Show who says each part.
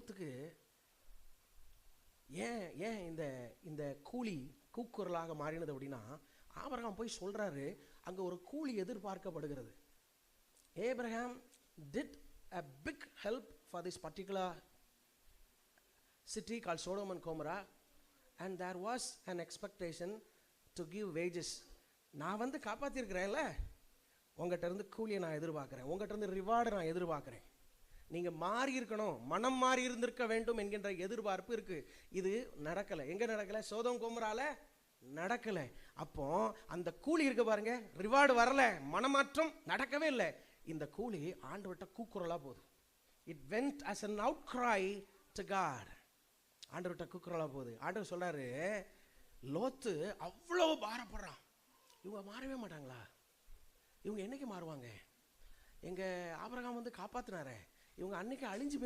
Speaker 1: லோத்துக்கு ஏன் ஏன் இந்த இந்த கூலி கூக்குரலாக மாறினது அப்படின்னா, ஆபிரகாம் போய் சொல்றாரு, அங்க ஒரு கூலி எதிர்பார்க்கப்படுகிறது. Abraham did a big help for this particular city called Sodom and Gomorrah, and there was an expectation to give wages. நான் வந்து காப்பாத்திருக்கிறேன்ல, உங்ககிட்ட இருந்து கூலியை நான் எதிர்பார்க்கிறேன், உங்ககிட்ட இருந்து ரிவார்டு நான் எதிர்பார்க்கிறேன், நீங்க மாறி இருக்கணும், மனம் மாறி இருந்திருக்க வேண்டும் என்கின்ற எதிர்பார்ப்பு இருக்கு. இது நடக்கல. எங்க நடக்கல? சோதோம் கோமரால நடக்கல. அப்போ அந்த கூலி இருக்கு பாருங்க, ரிவார்டு வரல, மனமாற்றம் நடக்கவே இல்லை. இந்த கூலி ஆண்டவர்கிட்ட கூக்குரலா போகுது. It went as an outcry to God. ஆண்டவர்கிட்ட கூக்குரலா போகுது. ஆண்டவர் சொல்றாரு, லோத்து அவ்வளவு பாரப்படுறான், இவங்க மாறவே மாட்டாங்களா? இவங்க என்னைக்கு மாறுவாங்க? எங்க ஆபிரகாம் வந்து காப்பாத்தினாரே, இவங்க அன்னைக்கு அழிஞ்சு போய்